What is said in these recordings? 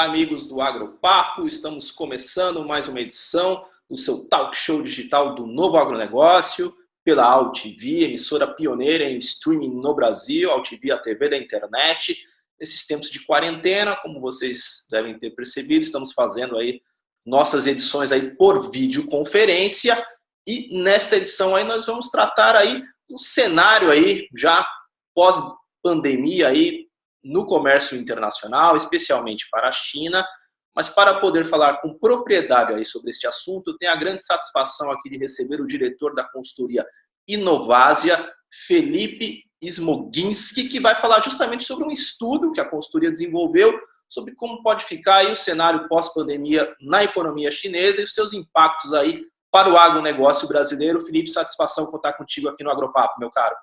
Olá, amigos do Agropapo, estamos começando mais uma edição do seu talk show digital do Novo Agronegócio, pela AltV, emissora pioneira em streaming no Brasil, AltV, a TV da internet. Nesses tempos de quarentena, como vocês devem ter percebido, estamos fazendo aí nossas edições aí por videoconferência, e nesta edição aí nós vamos tratar aí um cenário aí já pós-pandemia aí no comércio internacional, especialmente para a China. Mas para poder falar com propriedade aí sobre este assunto, eu tenho a grande satisfação aqui de receber o diretor da consultoria Inovásia, Felipe Smoginski, que vai falar justamente sobre um estudo que a consultoria desenvolveu sobre como pode ficar aí o cenário pós-pandemia na economia chinesa e os seus impactos aí para o agronegócio brasileiro. Felipe, satisfação contar contigo aqui no Agropapo, meu caro.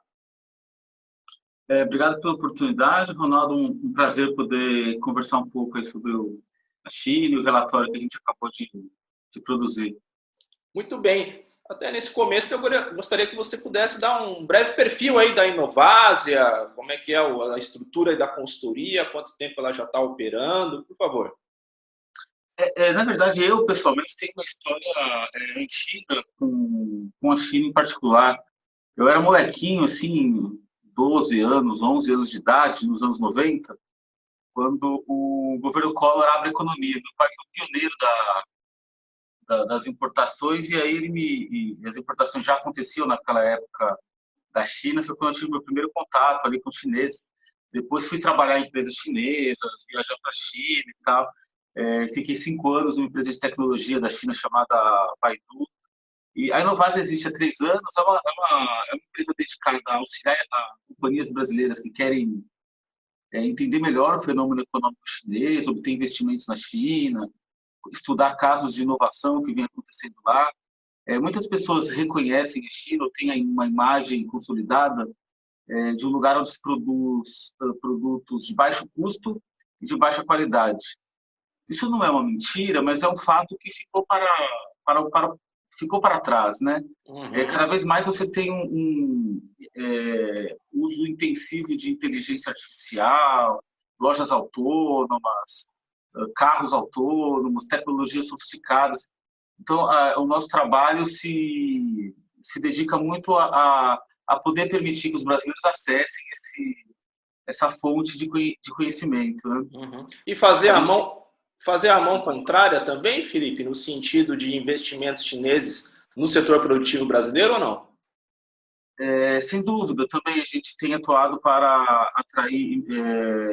Obrigado pela oportunidade, Ronaldo. Um prazer poder conversar um pouco aí sobre a China e o relatório que a gente acabou de produzir. Muito bem. Até nesse começo, eu gostaria que você pudesse dar um breve perfil aí da Inovásia, como é que é a estrutura aí da consultoria, quanto tempo ela já está operando, por favor. Na verdade, eu, pessoalmente, tenho uma história antiga com a China em particular. Eu era molequinho, assim, 12 anos, 11 anos de idade, nos anos 90, quando o governo Collor abre a economia. Meu pai foi pioneiro das importações, e aí as importações já aconteciam naquela época da China. Foi quando eu tive meu primeiro contato ali com os chineses. Depois fui trabalhar em empresas chinesas, viajar para a China e tal. Fiquei 5 anos numa empresa de tecnologia da China chamada Baidu. E a Inovásia existe há 3 anos, é uma empresa dedicada a auxiliar a companhias brasileiras que querem entender melhor o fenômeno econômico chinês, obter investimentos na China, estudar casos de inovação que vem acontecendo lá. Muitas pessoas reconhecem a China ou têm uma imagem consolidada de um lugar onde se produz produtos de baixo custo e de baixa qualidade. Isso não é uma mentira, mas é um fato que ficou para trás, né? Uhum. Cada vez mais você tem uso intensivo de inteligência artificial, lojas autônomas, carros autônomos, tecnologias sofisticadas. Então, o nosso trabalho se dedica muito a poder permitir que os brasileiros acessem essa fonte de conhecimento, né? Uhum. E fazer a mão contrária também, Felipe, no sentido de investimentos chineses no setor produtivo brasileiro ou não? Sem dúvida, também a gente tem atuado para atrair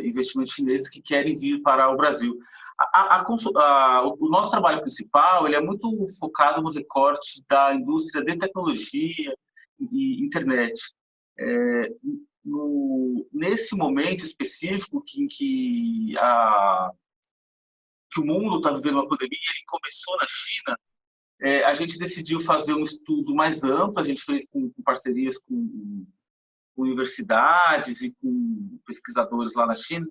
investimentos chineses que querem vir para o Brasil. O nosso trabalho principal ele é muito focado no recorte da indústria de tecnologia e internet. Nesse momento específico em que o mundo está vivendo uma pandemia, ele começou na China. A gente decidiu fazer um estudo mais amplo, a gente fez com parcerias com universidades e com pesquisadores lá na China,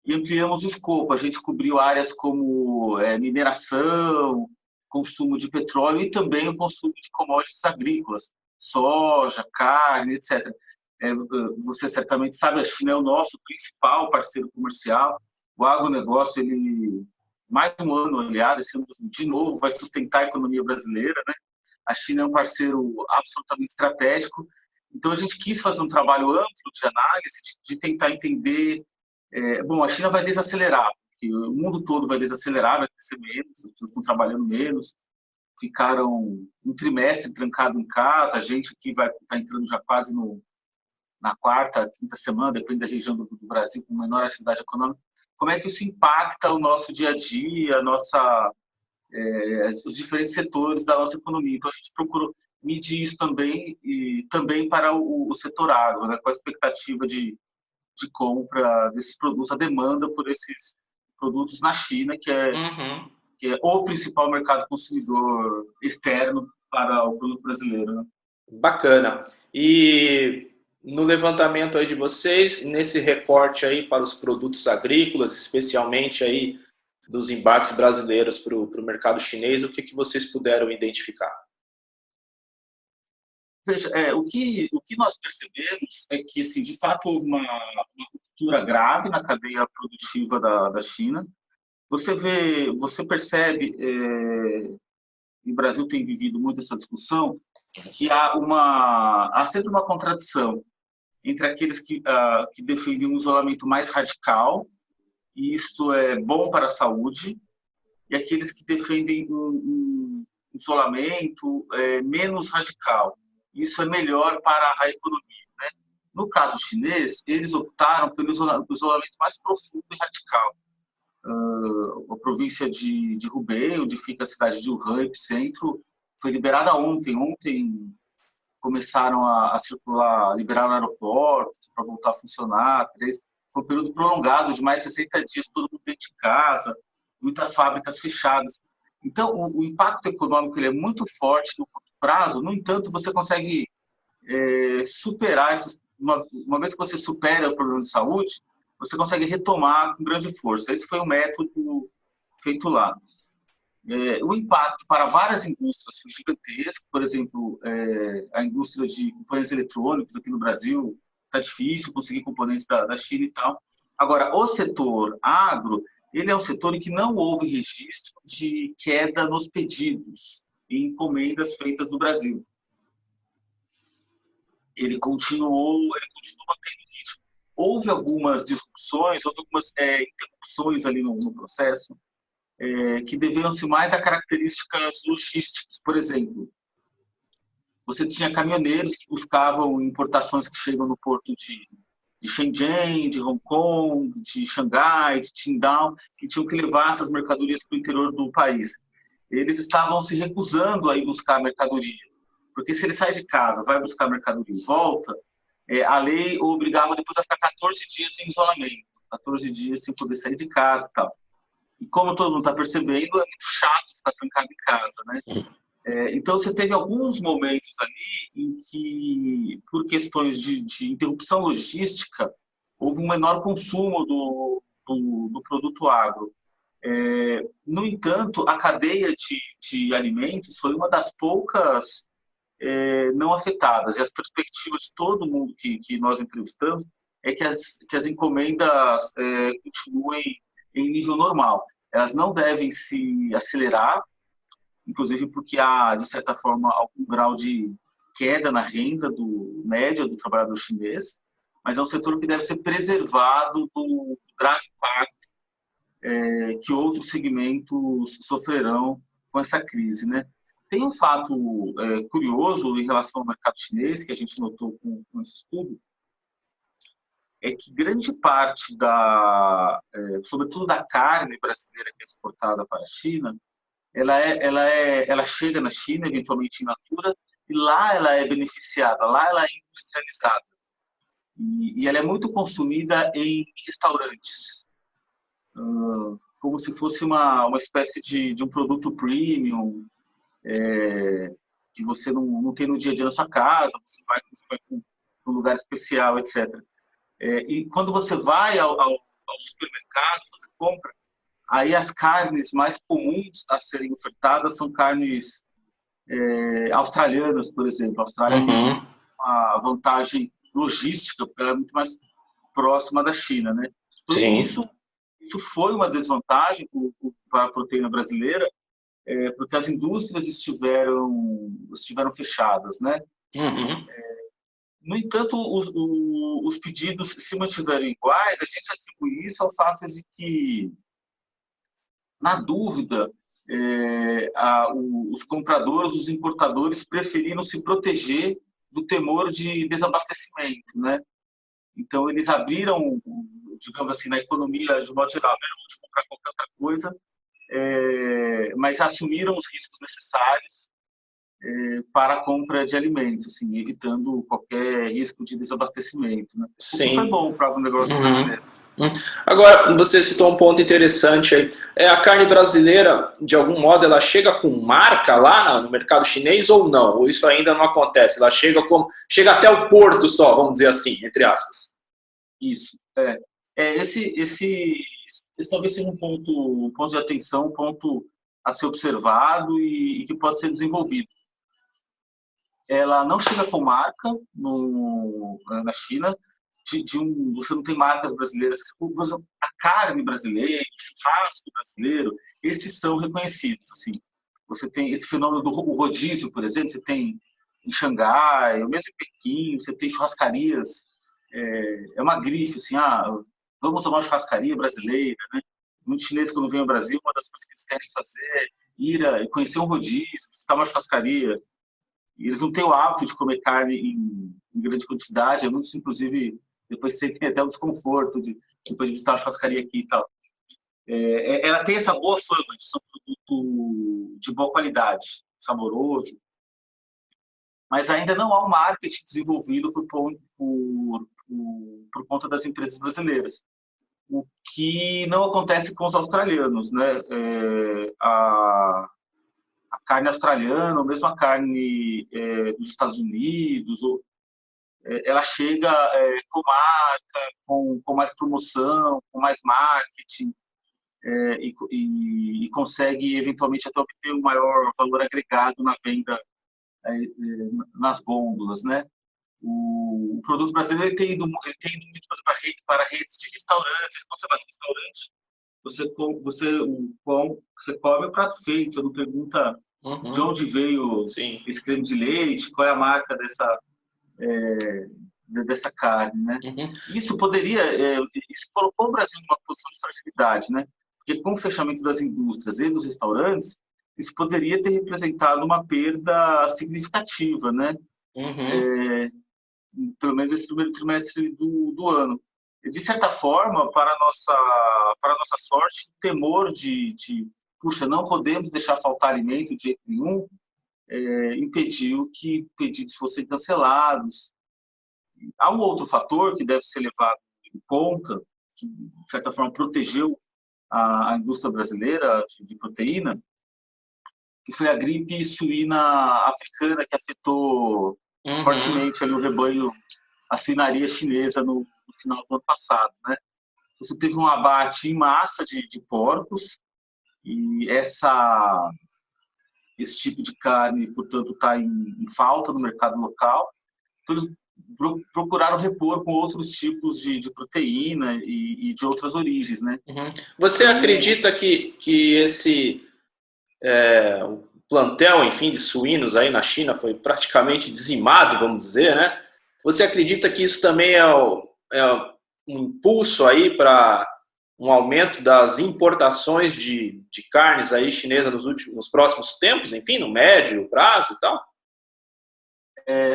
e ampliamos o escopo. A gente cobriu áreas como mineração, consumo de petróleo e também o consumo de commodities agrícolas, soja, carne, etc. Você certamente sabe, a China é o nosso principal parceiro comercial. O agronegócio, ele mais um ano, aliás, esse ano de novo vai sustentar a economia brasileira, né? A China é um parceiro absolutamente estratégico. Então a gente quis fazer um trabalho amplo de análise, de tentar entender. Bom, a China vai desacelerar, porque o mundo todo vai desacelerar, vai crescer menos, as pessoas estão trabalhando menos, ficaram um trimestre trancado em casa, a gente que vai estar entrando já quase na quarta, quinta semana, depende da região do Brasil, com menor atividade econômica. Como é que isso impacta o nosso dia a dia, os diferentes setores da nossa economia? Então, a gente procurou medir isso também, e também para o setor agro, né, com a expectativa de compra desses produtos, a demanda por esses produtos na China, que é o principal mercado consumidor externo para o produto brasileiro, né? Bacana. E no levantamento aí de vocês, nesse recorte aí para os produtos agrícolas, especialmente aí dos embarques brasileiros para o mercado chinês, o que vocês puderam identificar? Veja, o que nós percebemos é que, assim, de fato, houve uma ruptura grave na cadeia produtiva da China. você percebe, e o Brasil tem vivido muito essa discussão, que há sempre uma contradição entre aqueles que defendem um isolamento mais radical, e isto é bom para a saúde, e aqueles que defendem um isolamento menos radical. Isso é melhor para a economia, né? No caso chinês, eles optaram pelo isolamento mais profundo e radical. A província de Hubei, onde fica a cidade de Wuhan, epicentro, foi liberada ontem. Ontem começaram a circular, liberaram aeroportos para voltar a funcionar. Foi um período prolongado de mais de 60 dias, todo mundo dentro de casa, muitas fábricas fechadas. Então, o impacto econômico ele é muito forte no curto prazo. No entanto, você consegue superar uma vez que você supera o problema de saúde, você consegue retomar com grande força. Esse foi o método feito lá. O impacto para várias indústrias foi gigantesco. Por exemplo, a indústria de componentes eletrônicos aqui no Brasil está difícil conseguir componentes da China e tal. Agora, o setor agro, ele é um setor em que não houve registro de queda nos pedidos e encomendas feitas no Brasil. Ele continuou mantendo ritmo. Houve algumas discussões, houve algumas interrupções ali no processo, que deveram-se mais a características logísticas. Por exemplo, você tinha caminhoneiros que buscavam importações que chegam no porto de Shenzhen, de Hong Kong, de Xangai, de Qingdao, que tinham que levar essas mercadorias para o interior do país. Eles estavam se recusando a ir buscar mercadoria, porque se ele sai de casa, vai buscar mercadoria e volta, a lei o obrigava depois a ficar 14 dias em isolamento, 14 dias sem poder sair de casa e tal. E como todo mundo está percebendo, é muito chato ficar trancado em casa, né? Então, você teve alguns momentos ali em que, por questões de interrupção logística, houve um menor consumo do produto agro. No entanto, a cadeia de alimentos foi uma das poucas não afetadas. E as perspectivas de todo mundo que nós entrevistamos é que as encomendas continuem em nível normal. Elas não devem se acelerar, inclusive porque há, de certa forma, algum grau de queda na renda média do trabalhador chinês, mas é um setor que deve ser preservado do grave impacto que outros segmentos sofrerão com essa crise, né? Tem um fato curioso em relação ao mercado chinês, que a gente notou com esse estudo, é que grande parte sobretudo da carne brasileira que é exportada para a China, ela chega na China, eventualmente in natura, e lá ela é beneficiada, lá ela é industrializada. E ela é muito consumida em restaurantes, como se fosse uma espécie de um produto premium, que você não tem no dia a dia na sua casa, você vai para um lugar especial, etc. E quando você vai ao supermercado fazer compra, aí as carnes mais comuns a serem ofertadas são carnes australianas, por exemplo. A Austrália tem uma vantagem logística, porque ela é muito mais próxima da China, né? Então, isso foi uma desvantagem para a proteína brasileira, porque as indústrias estiveram fechadas, né? No entanto, os pedidos se mantiveram iguais. A gente atribui isso ao fato de que, na dúvida, os compradores, os importadores preferiram se proteger do temor de desabastecimento, né? Então, eles abriram, digamos assim, na economia de modo geral, não de comprar qualquer outra coisa, mas assumiram os riscos necessários para a compra de alimentos, assim, evitando qualquer risco de desabastecimento, né? O que foi bom para o negócio brasileiro. Agora, você citou um ponto interessante aí. A carne brasileira, de algum modo, ela chega com marca lá no mercado chinês ou não? Ou isso ainda não acontece? Ela chega até o porto só, vamos dizer assim, entre aspas. Isso. Esse talvez seja um ponto de atenção, um ponto a ser observado e que pode ser desenvolvido. Ela não chega com marca na China, você não tem marcas brasileiras. Por exemplo, a carne brasileira, o churrasco brasileiro, esses são reconhecidos. Assim. Você tem esse fenômeno do rodízio, por exemplo, você tem em Xangai, ou mesmo em Pequim, você tem churrascarias, é uma grife, assim, vamos a uma churrascaria brasileira, né? Muitos chineses, quando vêm ao Brasil, uma das coisas que eles querem fazer é ir conhecer um rodízio, visitar uma churrascaria. E eles não têm o hábito de comer carne em grande quantidade, muitos, inclusive, depois sentem até o desconforto depois de visitar uma churrascaria aqui e tal. Ela tem essa boa fama de ser um produto de boa qualidade, saboroso, mas ainda não há um marketing desenvolvido por conta das empresas brasileiras. O que não acontece com os australianos, né? A carne australiana, ou mesmo a carne dos Estados Unidos, ela chega com marca, com mais promoção, com mais marketing, e consegue eventualmente até obter um maior valor agregado na venda nas gôndolas, né? O produto brasileiro ele tem ido muito para redes de restaurantes. Quando você vai no restaurante, você come o prato feito, você não pergunta de onde veio esse creme de leite, qual é a marca dessa carne, né? Isso colocou o Brasil numa posição de fragilidade, né? Porque com o fechamento das indústrias e dos restaurantes, isso poderia ter representado uma perda significativa, né? Pelo menos esse primeiro trimestre do ano. De certa forma, para a nossa sorte, o temor puxa, não podemos deixar faltar alimento de jeito nenhum, impediu que pedidos fossem cancelados. Há um outro fator que deve ser levado em conta, que, de certa forma, protegeu a indústria brasileira de proteína, que foi a gripe suína africana, que afetou fortemente ali o rebanho, a suinaria chinesa no final do ano passado, né? Você teve um abate em massa de porcos, e esse tipo de carne, portanto, está em falta no mercado local. Então, eles procuraram repor com outros tipos de proteína e de outras origens, né? Você acredita que esse o plantel, enfim, de suínos aí na China foi praticamente dizimado, vamos dizer, né? Você acredita que isso também é um impulso aí para um aumento das importações de carnes aí chinesa nos próximos tempos, enfim, no médio prazo e tal?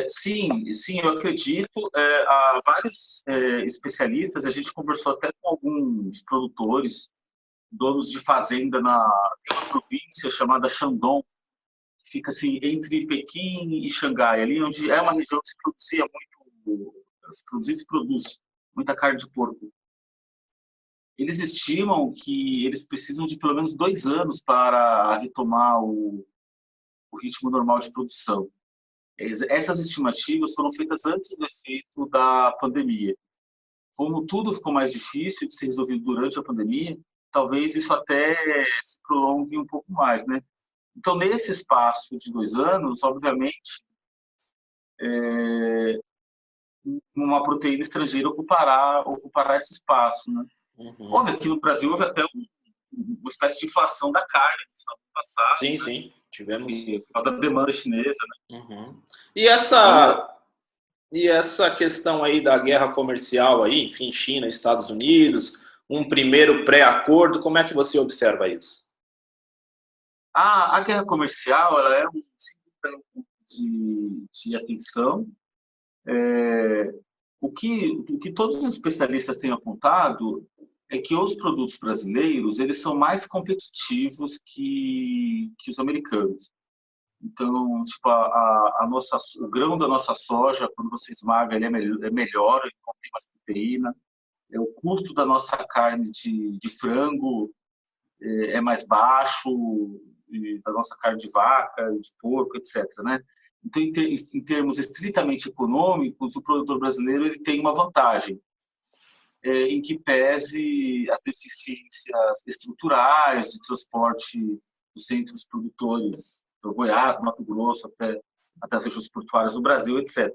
Sim, eu acredito. Há vários especialistas, a gente conversou até com alguns produtores, donos de fazenda tem uma província chamada Shandong, que fica assim entre Pequim e Xangai, ali onde é uma região que se produz muita carne de porco. Eles estimam que eles precisam de pelo menos 2 anos para retomar o ritmo normal de produção. Essas estimativas foram feitas antes do efeito da pandemia. Como tudo ficou mais difícil de ser resolvido durante a pandemia, talvez isso até se prolongue um pouco mais, né? Então, nesse espaço de 2 anos, obviamente, uma proteína estrangeira ocupará esse espaço, né? Aqui no Brasil houve até uma espécie de inflação da carne no final do passado. Sim, tivemos. Por causa da demanda chinesa, né? E essa questão aí da guerra comercial aí, enfim, China, Estados Unidos, um primeiro pré-acordo, como é que você observa isso? A guerra comercial, ela é um ponto de atenção. O que todos os especialistas têm apontado é que os produtos brasileiros eles são mais competitivos que os americanos. Então, tipo, o grão da nossa soja, quando você esmaga, ele é melhor, ele contém mais proteína. O custo da nossa carne de frango é mais baixo, da nossa carne de vaca, de porco, etc., né? Então, em termos estritamente econômicos, o produtor brasileiro ele tem uma vantagem, em que pese as deficiências estruturais de transporte dos centros produtores, do Goiás, Mato Grosso, até as regiões portuárias do Brasil, etc.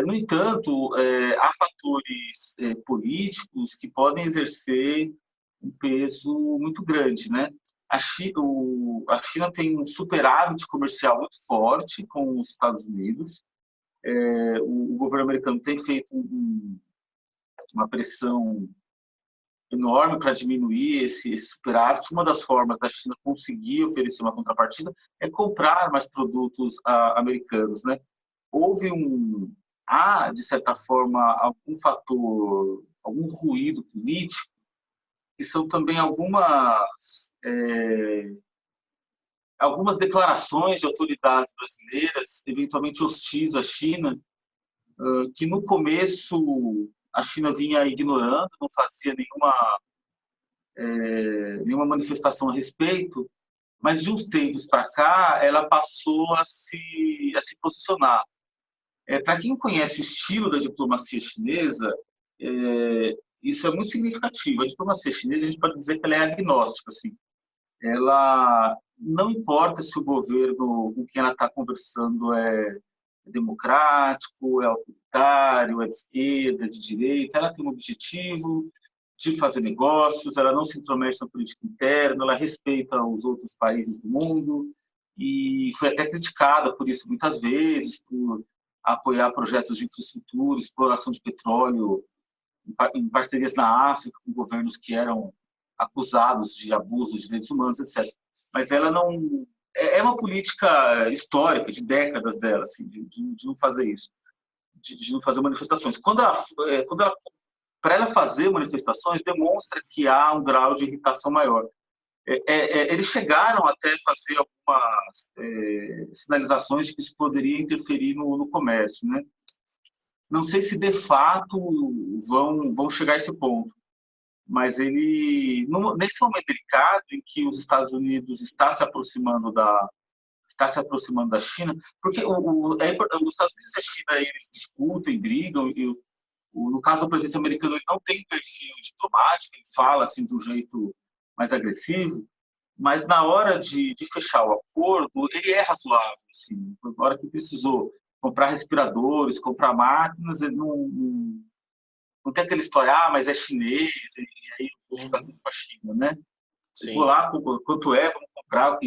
No entanto, há fatores políticos que podem exercer um peso muito grande, né? A China tem um superávit comercial muito forte com os Estados Unidos. O governo americano tem feito uma pressão enorme para diminuir esse superávit. Uma das formas da China conseguir oferecer uma contrapartida é comprar mais produtos americanos, né? Há, de certa forma, algum fator, algum ruído político, que são também algumas declarações de autoridades brasileiras, eventualmente hostis à China, que no começo a China vinha ignorando, não fazia nenhuma manifestação a respeito, mas de uns tempos para cá ela passou a se posicionar. Para quem conhece o estilo da diplomacia chinesa, isso é muito significativo. A diplomacia chinesa, a gente pode dizer que ela é agnóstica. Assim. Ela não importa se o governo com quem ela está conversando é democrático, é autoritário, é de esquerda, de direita, ela tem um objetivo de fazer negócios, ela não se intromete na política interna, ela respeita os outros países do mundo e foi até criticada por isso muitas vezes, por apoiar projetos de infraestrutura, exploração de petróleo em parcerias na África com governos que eram acusados de abuso dos direitos humanos, etc. Mas ela não é uma política histórica de décadas dela, assim, de não fazer isso, de não fazer manifestações. Para ela fazer manifestações, demonstra que há um grau de irritação maior. Eles chegaram até a fazer algumas sinalizações de que isso poderia interferir no comércio, né? Não sei se de fato vão chegar a esse ponto, mas nesse momento delicado em que os Estados Unidos está se aproximando da China, porque os Estados Unidos e a China eles discutem, brigam, no caso do presidente americano, ele não tem perfil diplomático, ele fala assim de um jeito mais agressivo, mas na hora de fechar o acordo, ele é razoável. Assim, na hora que precisou comprar respiradores, comprar máquinas, ele não tem aquela história, mas é chinês, e aí eu vou ficar tudo com a China, né? Eu vou lá, quanto vamos comprar.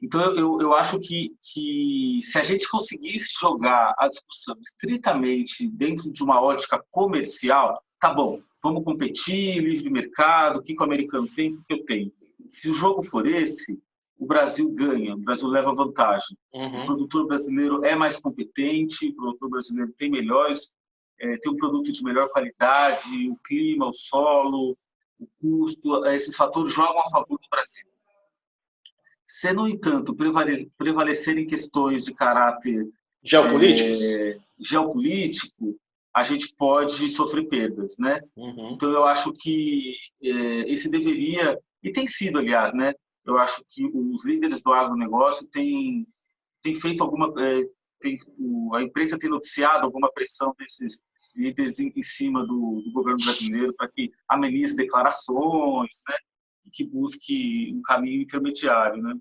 Então, eu acho que se a gente conseguisse jogar a discussão estritamente dentro de uma ótica comercial, tá bom, vamos competir, livre mercado, o que o americano tem, o que eu tenho. Se o jogo for esse, o Brasil ganha, o Brasil leva vantagem. O produtor brasileiro é mais competente, o produtor brasileiro tem tem um produto de melhor qualidade, o clima, o solo, o custo, esses fatores jogam a favor do Brasil. Se, no entanto, prevalecerem questões de caráter geopolítico, a gente pode sofrer perdas, né? Então, eu acho que esse deveria, e tem sido, aliás, né? Eu acho que os líderes do agronegócio têm feito a imprensa tem noticiado alguma pressão desses líderes em cima do governo brasileiro para que amenize declarações, né? E que busque um caminho intermediário, né?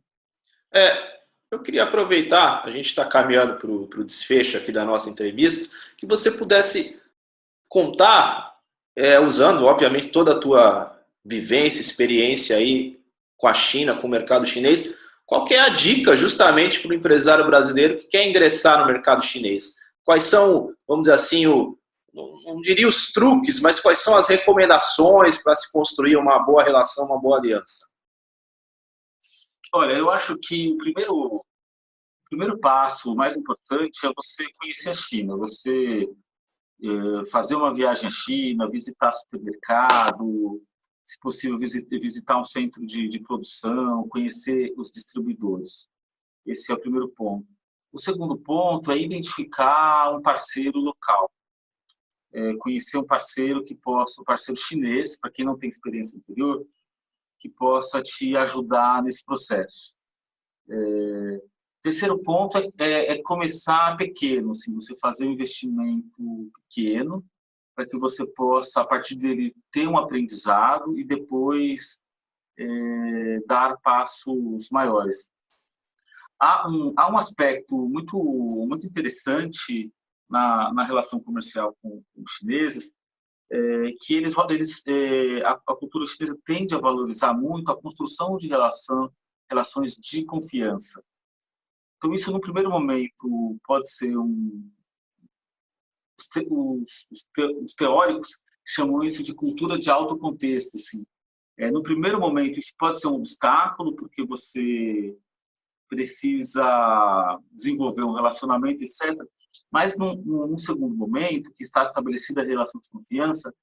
Eu queria aproveitar, a gente está caminhando para o desfecho aqui da nossa entrevista, que você pudesse contar, usando, obviamente, toda a tua vivência, experiência aí com a China, com o mercado chinês, qual que é a dica justamente para o empresário brasileiro que quer ingressar no mercado chinês? Quais são, vamos dizer assim, não diria os truques, mas quais são as recomendações para se construir uma boa relação, uma boa aliança? Olha, eu acho que o primeiro passo, o mais importante, é você conhecer a China, você fazer uma viagem à China, visitar supermercado, se possível visitar um centro de produção, conhecer os distribuidores. Esse é o primeiro ponto. O segundo ponto é identificar um parceiro local. Conhecer um parceiro um parceiro chinês, para quem não tem experiência anterior, que possa te ajudar nesse processo. Terceiro ponto é começar pequeno, assim, você fazer um investimento pequeno, para que você possa, a partir dele, ter um aprendizado e depois dar passos maiores. há um aspecto muito interessante na relação comercial com os chineses, que a cultura chinesa tende a valorizar muito a construção de relações de confiança. Então, isso, no primeiro momento, pode ser os teóricos chamam isso de cultura de alto contexto. Assim. No primeiro momento, isso pode ser um obstáculo, porque você precisa desenvolver um relacionamento, etc. Mas, num segundo momento, que está estabelecida a relação de confiança,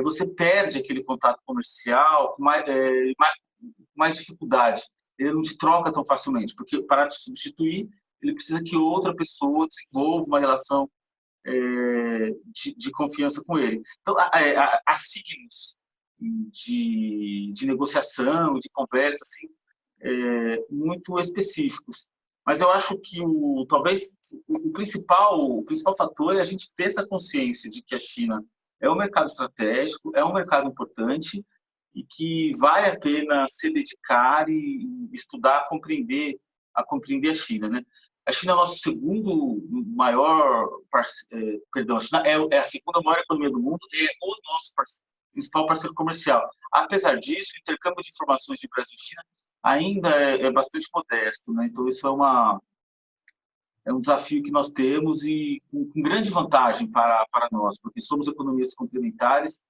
você perde aquele contato comercial com mais dificuldade. Ele não te troca tão facilmente, porque para te substituir, ele precisa que outra pessoa desenvolva uma relação de confiança com ele. Então, há signos de negociação, de conversa, assim, muito específicos. Mas eu acho que talvez o principal fator é a gente ter essa consciência de que a China é um mercado estratégico, é um mercado importante e que vale a pena se dedicar e estudar, a compreender a China, né? A China é o nosso segundo maior perdão, a China é a segunda maior economia do mundo e é o nosso principal parceiro comercial. Apesar disso, o intercâmbio de informações de Brasil e China ainda é bastante modesto, né? Então isso é um desafio que nós temos e com grande vantagem para nós, porque somos economias complementares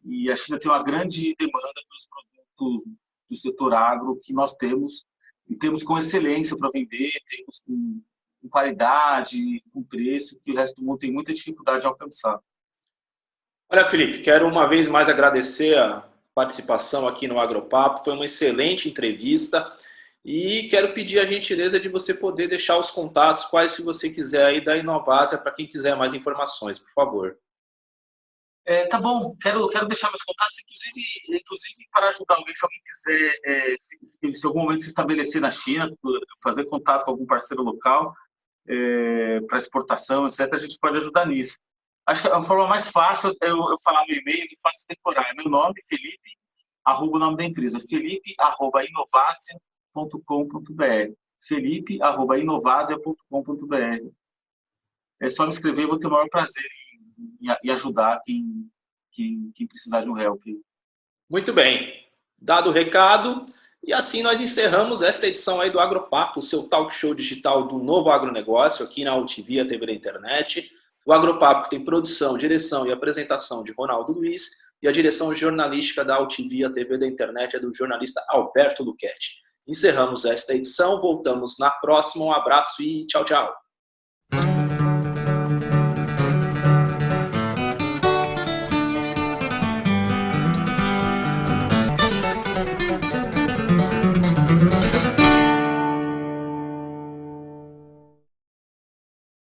e a China tem uma grande demanda pelos produtos do setor agro que nós temos e temos com excelência para vender, temos com qualidade, com preço, que o resto do mundo tem muita dificuldade de alcançar. Olha, Felipe, quero uma vez mais agradecer a participação aqui no Agropapo, foi uma excelente entrevista e quero pedir a gentileza de você poder deixar os contatos, quais se você quiser aí da Inovásia, para quem quiser mais informações, por favor. Tá bom, quero deixar meus contatos, inclusive para ajudar alguém, se alguém quiser, se algum momento se estabelecer na China, fazer contato com algum parceiro local para exportação, etc., a gente pode ajudar nisso. Acho que a forma mais fácil é eu falar meu e-mail e fácil decorar. É meu nome, Felipe, @ o nome da empresa, felipe@inovasia.com.br. felipe@inovasia.com.br. É só me escrever, eu vou ter o maior prazer em ajudar quem precisar de um help. Muito bem. Dado o recado, e assim nós encerramos esta edição aí do Agropapo, o seu talk show digital do novo agronegócio, aqui na UTV, a TV da internet. O Agropapo que tem produção, direção e apresentação de Ronaldo Luiz, e a direção jornalística da UTV, a TV da internet, é do jornalista Alberto Luchetti. Encerramos esta edição, voltamos na próxima. Um abraço e tchau, tchau.